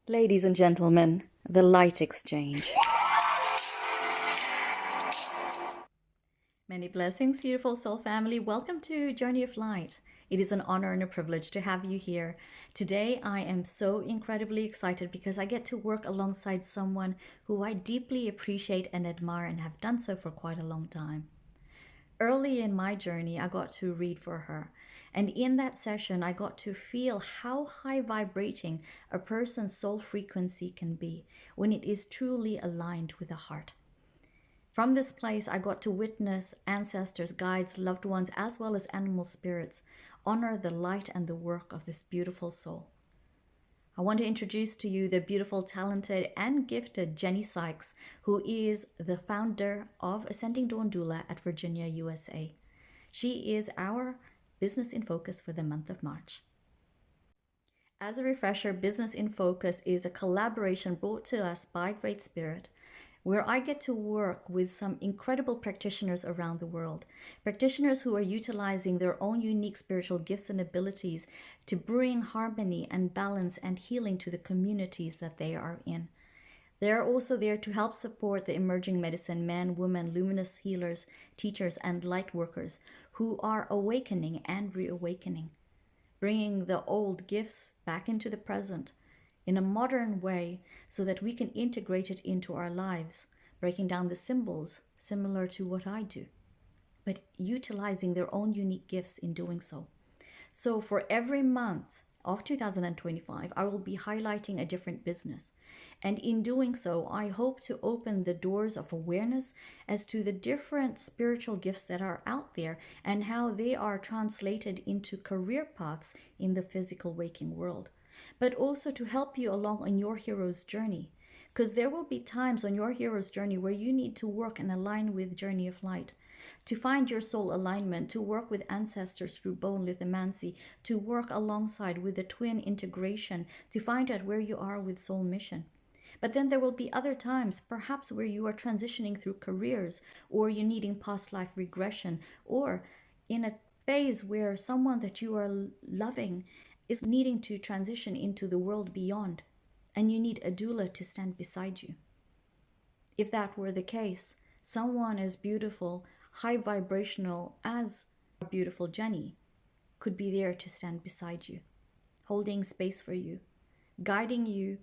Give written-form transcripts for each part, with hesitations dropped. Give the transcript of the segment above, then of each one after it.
Ladies and gentlemen, the light exchange. Many blessings, beautiful soul family. Welcome to Journey of Light. It is an honor and a privilege to have you here. Today, I am so incredibly excited because I get to work alongside someone who I deeply appreciate and admire and have done so for quite a long time. Early in my journey, I got to read for her. And in that session, I got to feel how high vibrating a person's soul frequency can be when it is truly aligned with the heart. From this place, I got to witness ancestors, guides, loved ones, as well as animal spirits honor the light and the work of this beautiful soul. I want to introduce to you the beautiful, talented, and gifted Jennie Sikes, who is the founder of Ascending Dawn Doula at Virginia, USA. She is our Business in Focus for the month of March. As a refresher, Business in Focus is a collaboration brought to us by Great Spirit, where I get to work with some incredible practitioners around the world. Practitioners who are utilizing their own unique spiritual gifts and abilities to bring harmony and balance and healing to the communities that they are in. They are also there to help support the emerging medicine men, women, luminous healers, teachers, and light workers who are awakening and reawakening, bringing the old gifts back into the present in a modern way so that we can integrate it into our lives, breaking down the symbols similar to what I do, but utilizing their own unique gifts in doing so. So for every month of 2025, I will be highlighting a different business. And in doing so, I hope to open the doors of awareness as to the different spiritual gifts that are out there and how they are translated into career paths in the physical waking world, but also to help you along on your hero's journey. Because there will be times on your hero's journey where you need to work and align with Journey of Light, to find your soul alignment, to work with ancestors through bone lithomancy, to work alongside with the twin integration, to find out where you are with soul mission. But then there will be other times, perhaps where you are transitioning through careers, or you're needing past life regression, or in a phase where someone that you are loving is needing to transition into the world beyond, and you need a doula to stand beside you. If that were the case, someone as beautiful, high vibrational as a beautiful Jennie could be there to stand beside you, holding space for you, guiding you,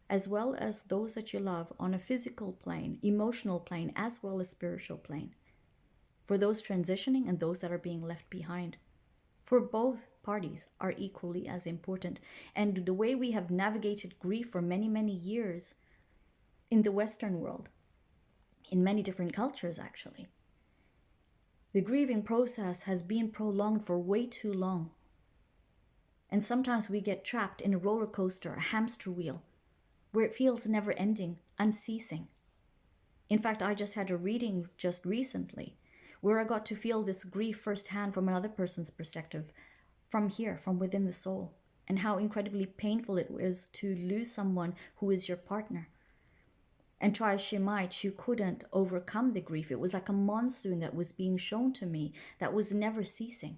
as well as those that you love on a physical plane, emotional plane, as well as spiritual plane, for those transitioning and those that are being left behind. For both parties are equally as important. And the way we have navigated grief for many, many years in the Western world, in many different cultures actually, the grieving process has been prolonged for way too long. And sometimes we get trapped in a roller coaster, a hamster wheel, where it feels never ending, unceasing. In fact, I just had a reading just recently where I got to feel this grief firsthand from another person's perspective, from here, from within the soul, and how incredibly painful it is to lose someone who is your partner. And try as she might, she couldn't overcome the grief. It was like a monsoon that was being shown to me that was never ceasing.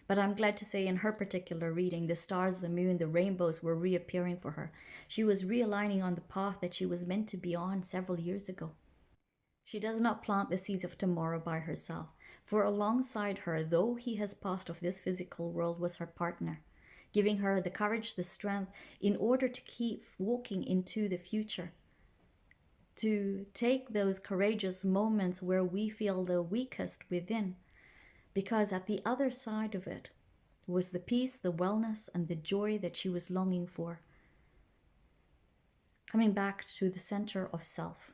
But I'm glad to say in her particular reading, the stars, the moon, the rainbows were reappearing for her. She was realigning on the path that she was meant to be on several years ago. She does not plant the seeds of tomorrow by herself, for alongside her, though he has passed off this physical world, was her partner, giving her the courage, the strength, in order to keep walking into the future, to take those courageous moments where we feel the weakest within, because at the other side of it was the peace, the wellness, and the joy that she was longing for, coming back to the center of self.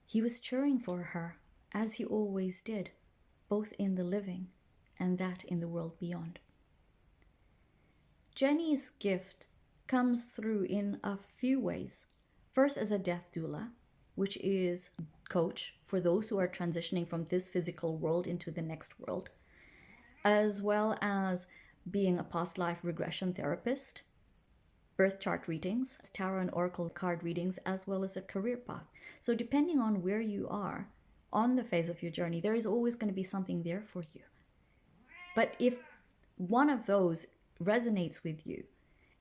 He was cheering for her, as he always did, both in the living and that in the world beyond. Jennie's gift comes through in a few ways. First, as a death doula, which is coach for those who are transitioning from this physical world into the next world, as well as being a past life regression therapist, birth chart readings, tarot and oracle card readings, as well as a career path. So depending on where you are on the phase of your journey, there is always going to be something there for you. But if one of those resonates with you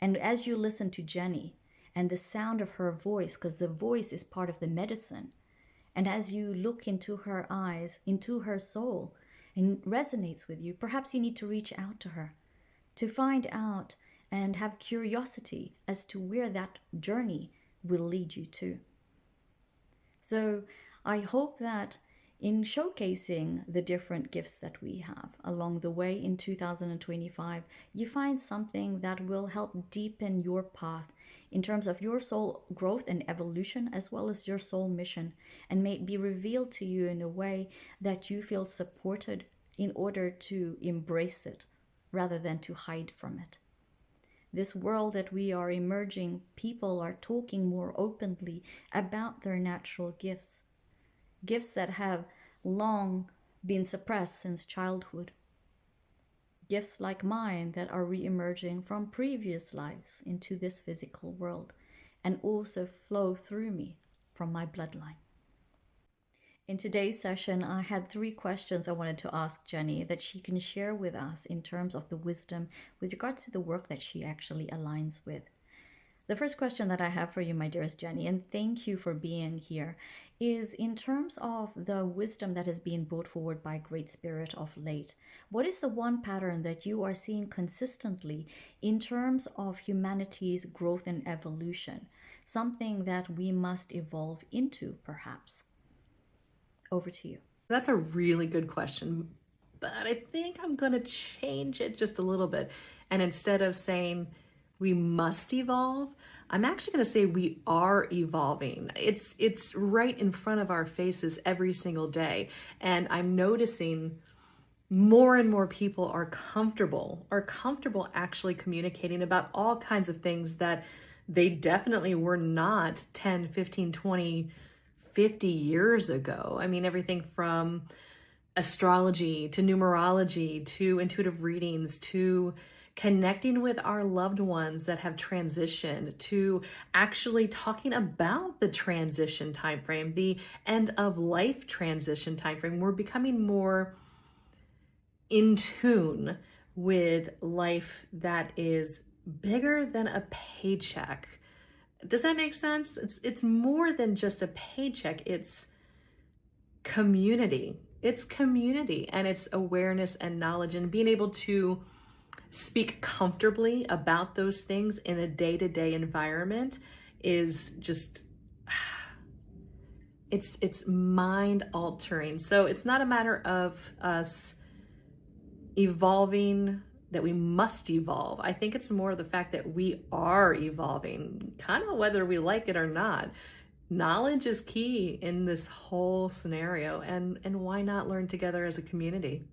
And as you listen to Jennie and the sound of her voice, because the voice is part of the medicine, and as you look into her eyes, into her soul, and resonates with you, perhaps you need to reach out to her to find out and have curiosity as to where that journey will lead you to. So I hope that in showcasing the different gifts that we have along the way in 2025, you find something that will help deepen your path in terms of your soul growth and evolution, as well as your soul mission, and may it be revealed to you in a way that you feel supported in order to embrace it rather than to hide from it. This world that we are emerging, people are talking more openly about their natural gifts, gifts that have long been suppressed since childhood. Gifts like mine that are re-emerging from previous lives into this physical world and also flow through me from my bloodline. In today's session, I had 3 questions I wanted to ask Jennie that she can share with us in terms of the wisdom with regards to the work that she actually aligns with. The first question that I have for you, my dearest Jennie, and thank you for being here, is in terms of the wisdom that has been brought forward by Great Spirit of late. What is the one pattern that you are seeing consistently in terms of humanity's growth and evolution? Something that we must evolve into, perhaps. Over to you. That's a really good question, but I think I'm going to change it just a little bit. And instead of saying we must evolve, I'm actually going to say we are evolving. It's right in front of our faces every single day. And I'm noticing more and more people are comfortable actually communicating about all kinds of things that they definitely were not 10, 15, 20, 50 years ago. I mean, everything from astrology to numerology to intuitive readings to connecting with our loved ones that have transitioned to actually talking about the transition timeframe, the end of life transition timeframe. We're becoming more in tune with life that is bigger than a paycheck. Does that make sense? It's more than just a paycheck. It's community. It's community, and it's awareness and knowledge, and being able to speak comfortably about those things in a day-to-day environment is just, it's mind altering. So it's not a matter of us evolving, that we must evolve. I think it's more the fact that we are evolving, kind of whether we like it or not. Knowledge is key in this whole scenario, and why not learn together as a community?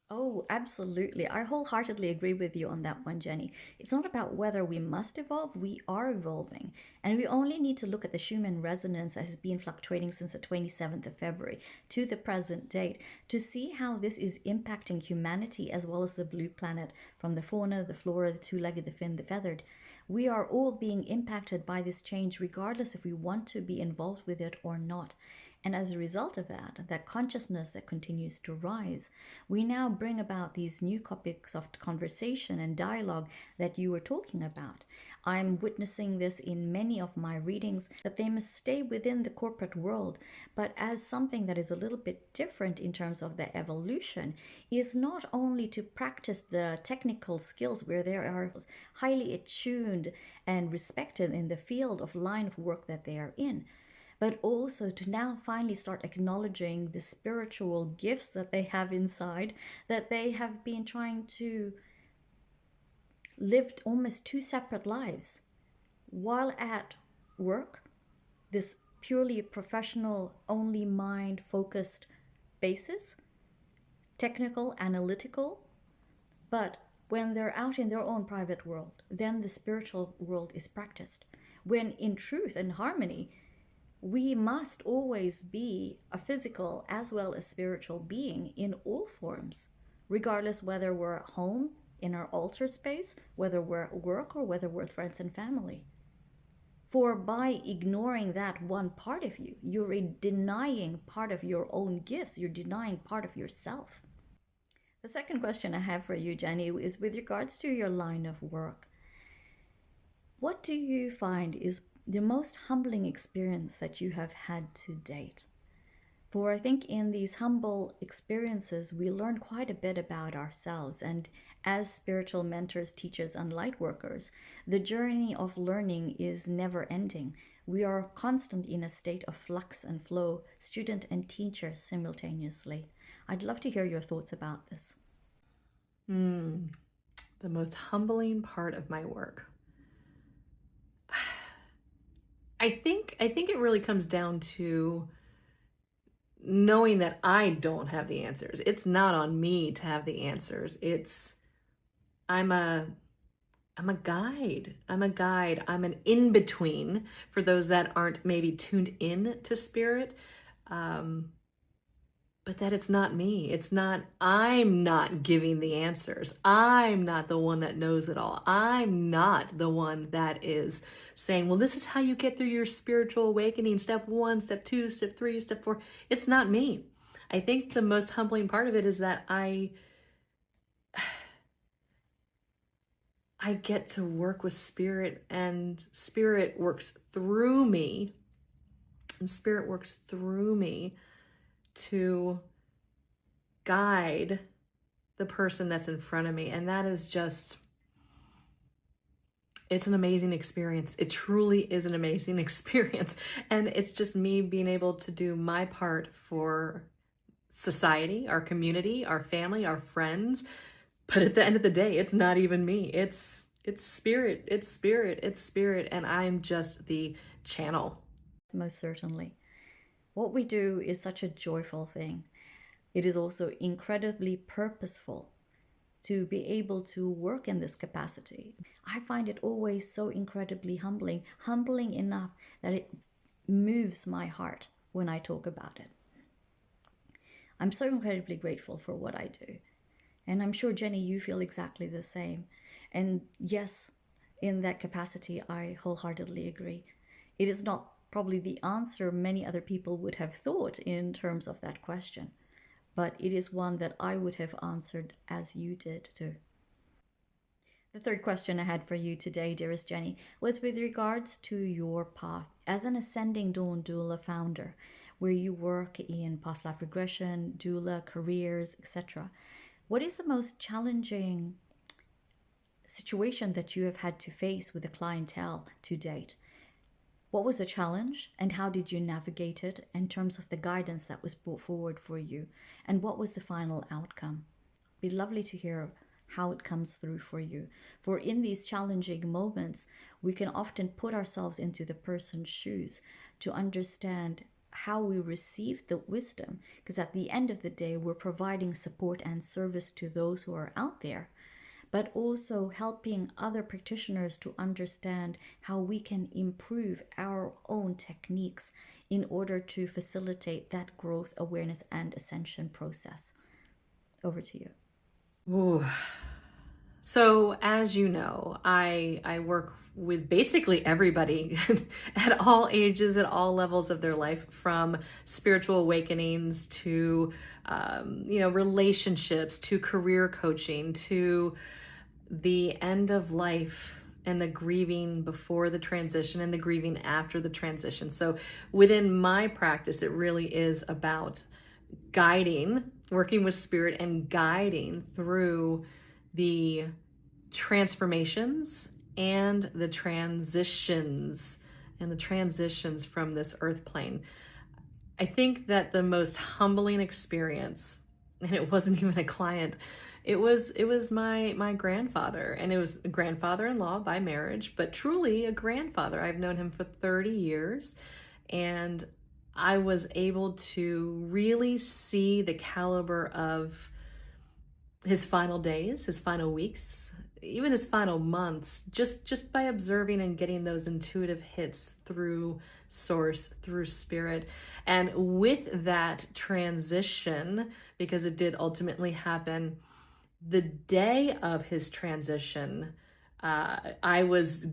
Oh, absolutely. I wholeheartedly agree with you on that one, Jennie. It's not about whether we must evolve, we are evolving. And we only need to look at the Schumann resonance that has been fluctuating since the 27th of February to the present date to see how this is impacting humanity as well as the blue planet, from the fauna, the flora, the two-legged, the fin, the feathered. We are all being impacted by this change regardless if we want to be involved with it or not. And as a result of that consciousness that continues to rise, we now bring about these new topics of conversation and dialogue that you were talking about. I'm witnessing this in many of my readings, that they must stay within the corporate world, but as something that is a little bit different in terms of the evolution, is not only to practice the technical skills where they are highly attuned and respected in the field of line of work that they are in, but also to now finally start acknowledging the spiritual gifts that they have inside, that they have been trying to live almost 2 separate lives. While at work, this purely professional, only mind-focused basis, technical, analytical, but when they're out in their own private world, then the spiritual world is practiced. When in truth and harmony, we must always be a physical as well as spiritual being in all forms, regardless whether we're at home, in our altar space, whether we're at work, or whether we're with friends and family. For by ignoring that one part of you, you're denying part of your own gifts, you're denying part of yourself. The second question I have for you, Jennie, is with regards to your line of work. What do you find is the most humbling experience that you have had to date? For I think in these humble experiences, we learn quite a bit about ourselves. And as spiritual mentors, teachers, and light workers, the journey of learning is never ending. We are constant in a state of flux and flow, student and teacher simultaneously. I'd love to hear your thoughts about this. The most humbling part of my work. I think it really comes down to knowing that I don't have the answers. It's not on me to have the answers. I'm a guide. I'm an in-between for those that aren't maybe tuned in to spirit. But that it's not me. I'm not giving the answers. I'm not the one that knows it all. I'm not the one that is saying, well, this is how you get through your spiritual awakening. Step 1, step 2, step 3, step 4. It's not me. I think the most humbling part of it is that I get to work with spirit, and spirit works through me. And spirit works through me to guide the person that's in front of me. And that is just, it's an amazing experience. It truly is an amazing experience. And it's just me being able to do my part for society, our community, our family, our friends. But at the end of the day, it's not even me. It's spirit, and I'm just the channel. Most certainly. What we do is such a joyful thing. It is also incredibly purposeful to be able to work in this capacity. I find it always so incredibly humbling enough that it moves my heart when I talk about it. I'm so incredibly grateful for what I do. And I'm sure, Jennie, you feel exactly the same. And yes, in that capacity, I wholeheartedly agree. It is not probably the answer many other people would have thought in terms of that question, but it is one that I would have answered as you did too. The third question I had for you today, dearest Jennie, was with regards to your path as an Ascending Dawn Doula founder, where you work in past life regression, doula, careers, etc. What is the most challenging situation that you have had to face with the clientele to date? What was the challenge and how did you navigate it in terms of the guidance that was brought forward for you? And what was the final outcome? It'd be lovely to hear how it comes through for you. For in these challenging moments, we can often put ourselves into the person's shoes to understand how we receive the wisdom, because at the end of the day, we're providing support and service to those who are out there, but also helping other practitioners to understand how we can improve our own techniques in order to facilitate that growth, awareness, and ascension process. Over to you. Ooh. So as you know, I work with basically everybody at all ages, at all levels of their life, from spiritual awakenings to, relationships, to career coaching, to the end of life and the grieving before the transition and the grieving after the transition. So within my practice, it really is about guiding, working with spirit and guiding through the transformations and the transitions from this earth plane. I think that the most humbling experience, and it wasn't even a client, it was my grandfather, and it was a grandfather-in-law by marriage, but truly a grandfather. I've known him for 30 years, and I was able to really see the caliber of his final days, his final weeks, even his final months, just by observing and getting those intuitive hits through source, through spirit. And with that transition, because it did ultimately happen, the day of his transition, I was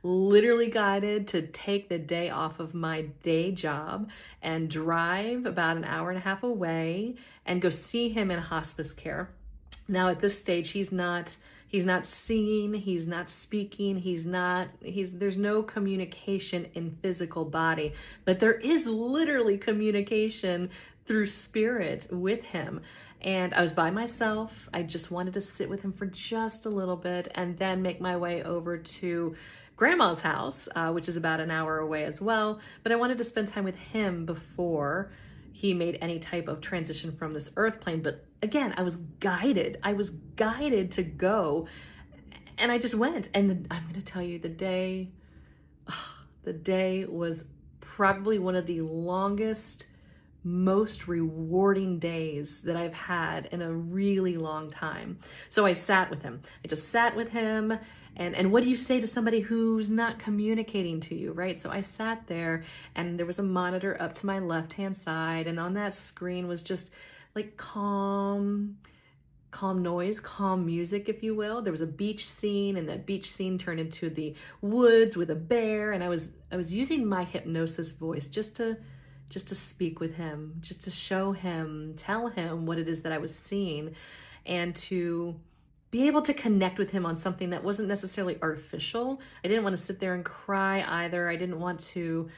literally guided to take the day off of my day job and drive about an hour and a half away and go see him in hospice care. Now at this stage, he's not He's not seeing, he's not speaking, there's no communication in physical body, but there is literally communication through spirit with him. And I was by myself. I just wanted to sit with him for just a little bit and then make my way over to grandma's house, which is about an hour away as well. But I wanted to spend time with him before he made any type of transition from this earth plane. But again, I was guided. I was guided to go, and I just went. And I'm going to tell you, the day was probably one of the longest, most rewarding days that I've had in a really long time. So I sat with him. I just sat with him. And what do you say to somebody who's not communicating to you, right? So I sat there, and there was a monitor up to my left-hand side, and on that screen was just like calm noise, calm music, if you will. There was a beach scene, and that beach scene turned into the woods with a bear, and I was using my hypnosis voice just to speak with him, just to show him, tell him what it is that I was seeing, and to be able to connect with him on something that wasn't necessarily artificial. I didn't want to sit there and cry either. I didn't want to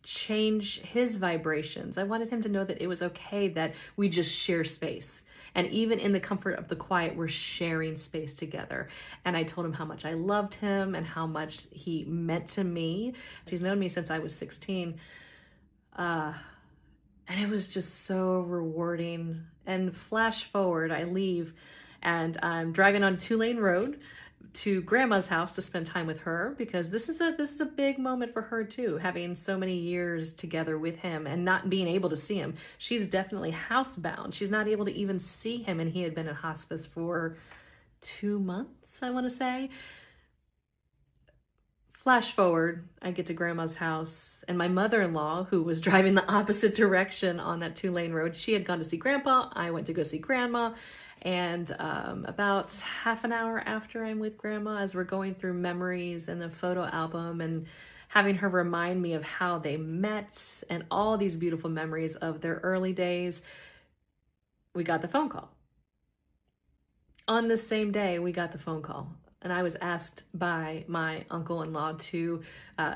change his vibrations. I wanted him to know that it was okay that we just share space. And even in the comfort of the quiet, we're sharing space together. And I told him how much I loved him and how much he meant to me. He's known me since I was 16. And it was just so rewarding. And flash forward, I leave and I'm driving on a 2-lane road to grandma's house to spend time with her, because this is a big moment for her too, having so many years together with him and not being able to see him. She's definitely housebound. She's not able to even see him, and he had been in hospice for 2 months, I want to say. Flash forward, I get to grandma's house, and my mother-in-law, who was driving the opposite direction on that 2-lane road, she had gone to see grandpa. I went to go see grandma. And about half an hour after I'm with grandma, as we're going through memories and the photo album and having her remind me of how they met and all these beautiful memories of their early days, we got the phone call. On the same day, we got the phone call. And I was asked by my uncle-in-law to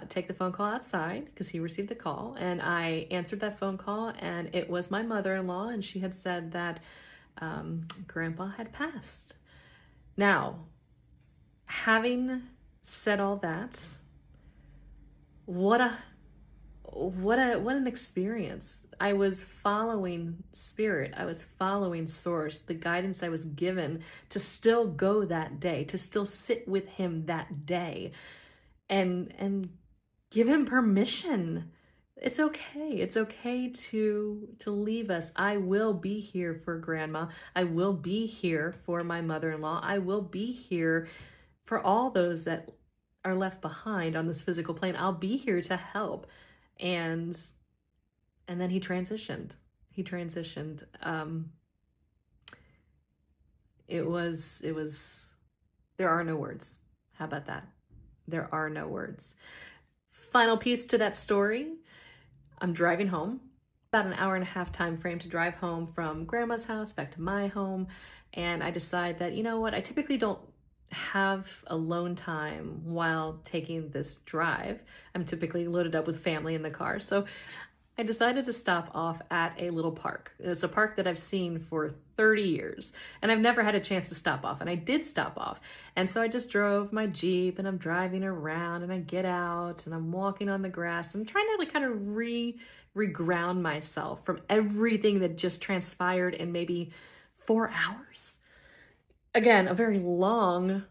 take the phone call outside because he received the call. And I answered that phone call, and it was my mother-in-law, and she had said that grandpa had passed. Now, having said all that, what an experience. I was following spirit. I was following source, the guidance I was given to still go that day, to still sit with him that day and give him permission. It's okay. It's okay to leave us. I will be here for grandma. I will be here for my mother-in-law. I will be here for all those that are left behind on this physical plane. I'll be here to help. And then he transitioned. It was, there are no words. How about that? There are no words. Final piece to that story. I'm driving home, about an hour and a half time frame to drive home from grandma's house back to my home. And I decide that, you know what, I typically don't have alone time while taking this drive. I'm typically loaded up with family in the car. So I decided to stop off at a little park. It's a park that I've seen for 30 years, and I've never had a chance to stop off, and I did stop off. And so I just drove my Jeep, and I'm driving around, and I get out, and I'm walking on the grass. I'm trying to like kind of reground myself from everything that just transpired in maybe 4 hours. Again, a very long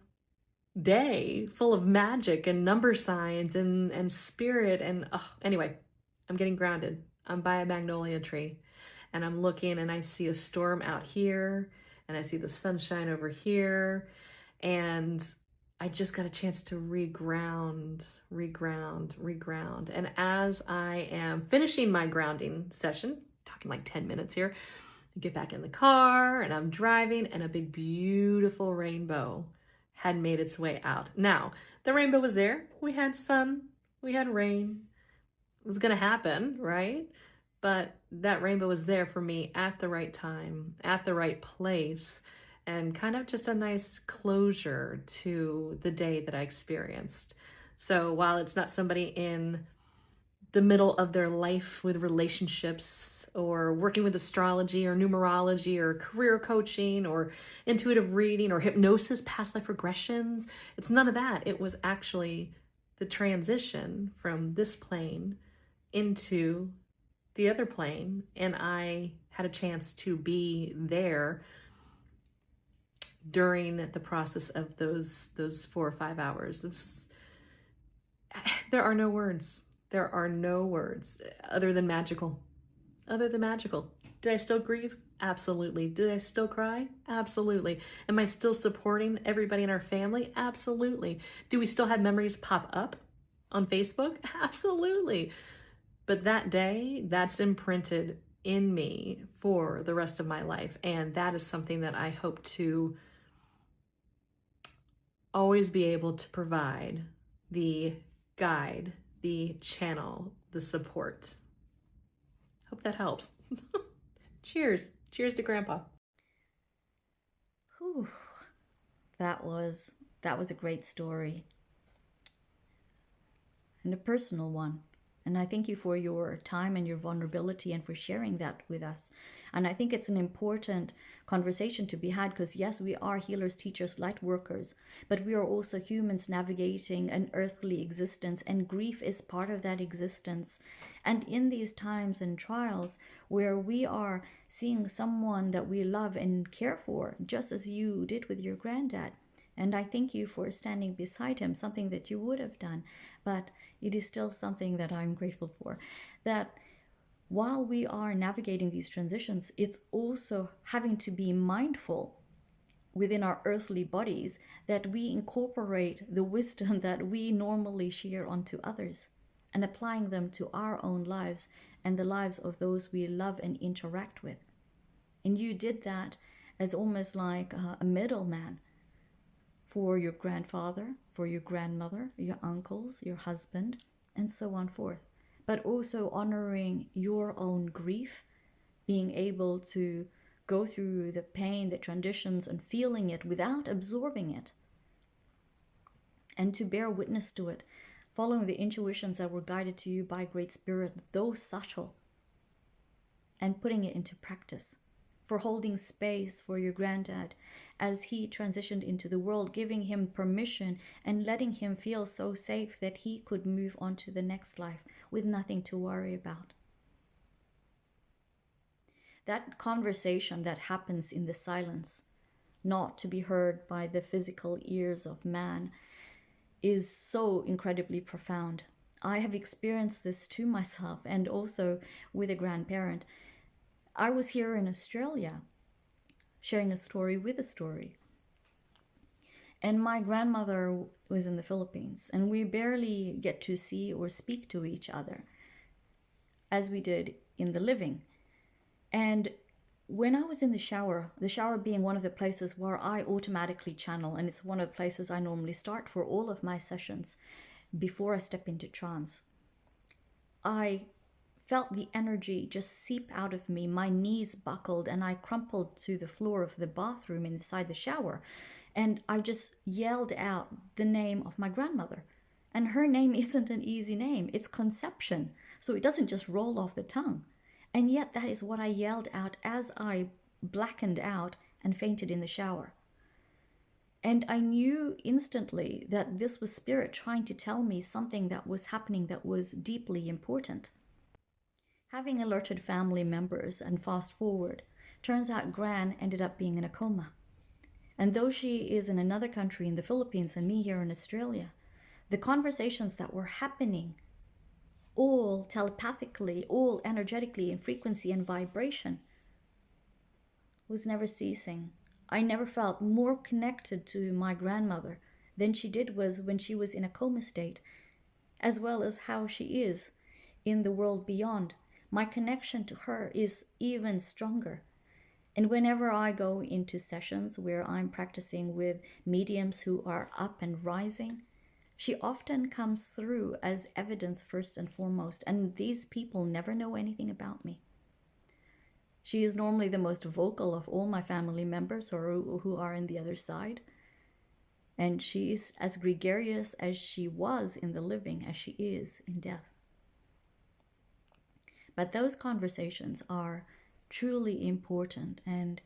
day full of magic and number signs and spirit. And anyway, I'm getting grounded. I'm by a magnolia tree, and I'm looking, and I see a storm out here, and I see the sunshine over here, and I just got a chance to reground. And as I am finishing my grounding session, talking like 10 minutes here, I get back in the car, and I'm driving, and a big, beautiful rainbow had made its way out. Now, the rainbow was there. We had sun, we had rain. It was going to happen, right? But that rainbow was there for me at the right time, at the right place. and kind of just a nice closure to the day that I experienced. So while it's not somebody in the middle of their life with relationships or working with astrology or numerology or career coaching or intuitive reading or hypnosis, past life regressions, it's none of that. It was actually the transition from this plane into the other plane, and I had a chance to be there during the process of those 4 or 5 hours. There are no words. There are no words other than magical. Other than magical. Did I still grieve? Absolutely. Did I still cry? Absolutely. Am I still supporting everybody in our family? Absolutely. Do we still have memories pop up on Facebook? Absolutely. But that day, that's imprinted in me for the rest of my life. And that is something that I hope to always be able to provide the guide, the channel, the support. Hope that helps. Cheers. Cheers to Grandpa. Whew. That was a great story. And a personal one. And I thank you for your time and your vulnerability and for sharing that with us. And I think it's an important conversation to be had because, yes, we are healers, teachers, light workers, but we are also humans navigating an earthly existence, and grief is part of that existence. And in these times and trials where we are seeing someone that we love and care for, just as you did with your granddad, and I thank you for standing beside him, something that you would have done, but it is still something that I'm grateful for. That while we are navigating these transitions, it's also having to be mindful within our earthly bodies that we incorporate the wisdom that we normally share onto others and applying them to our own lives and the lives of those we love and interact with. And you did that as almost like a middleman for your grandfather, for your grandmother, your uncles, your husband, and so on forth. But also honoring your own grief, being able to go through the pain, the transitions, and feeling it without absorbing it. And to bear witness to it, following the intuitions that were guided to you by Great Spirit, though subtle, and putting it into practice. For holding space for your granddad as he transitioned into the world, giving him permission and letting him feel so safe that he could move on to the next life with nothing to worry about. That conversation that happens in the silence, not to be heard by the physical ears of man, is so incredibly profound. I have experienced this to myself and also with a grandparent. I was here in Australia sharing a story with a story. And my grandmother was in the Philippines, and we barely get to see or speak to each other as we did in the living. And when I was in the shower being one of the places where I automatically channel, and it's one of the places I normally start for all of my sessions before I step into trance, I felt the energy just seep out of me. My knees buckled and I crumpled to the floor of the bathroom inside the shower. And I just yelled out the name of my grandmother. And her name isn't an easy name. It's Conception. So it doesn't just roll off the tongue. And yet that is what I yelled out as I blackened out and fainted in the shower. And I knew instantly that this was spirit trying to tell me something that was happening that was deeply important. Having alerted family members and fast forward, turns out Gran ended up being in a coma. And though she is in another country in the Philippines and me here in Australia, the conversations that were happening, all telepathically, all energetically in frequency and vibration, was never ceasing. I never felt more connected to my grandmother than she did was when she was in a coma state, as well as how she is in the world beyond. My connection to her is even stronger. And whenever I go into sessions where I'm practicing with mediums who are up and rising, she often comes through as evidence first and foremost. And these people never know anything about me. She is normally the most vocal of all my family members or who are in the other side. And she is as gregarious as she was in the living as she is in death. But those conversations are truly important, and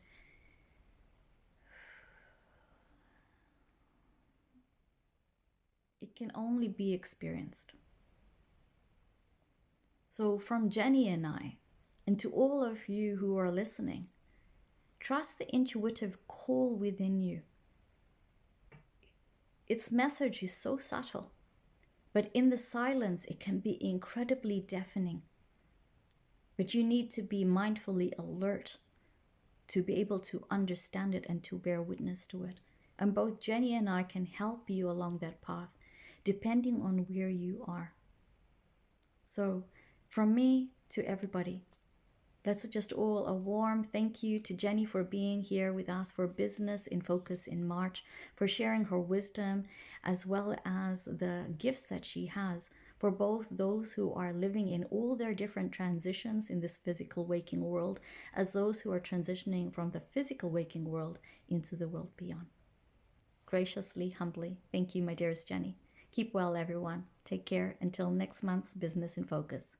it can only be experienced. So from Jennie and I, and to all of you who are listening, trust the intuitive call within you. Its message is so subtle, but in the silence it can be incredibly deafening. But you need to be mindfully alert to be able to understand it and to bear witness to it. And both Jennie and I can help you along that path, depending on where you are. So from me to everybody, let's just all a warm thank you to Jennie for being here with us for Business in Focus in March, for sharing her wisdom as well as the gifts that she has for both those who are living in all their different transitions in this physical waking world, as those who are transitioning from the physical waking world into the world beyond. Graciously, humbly, thank you, my dearest Jennie. Keep well, everyone. Take care until next month's Business in Focus.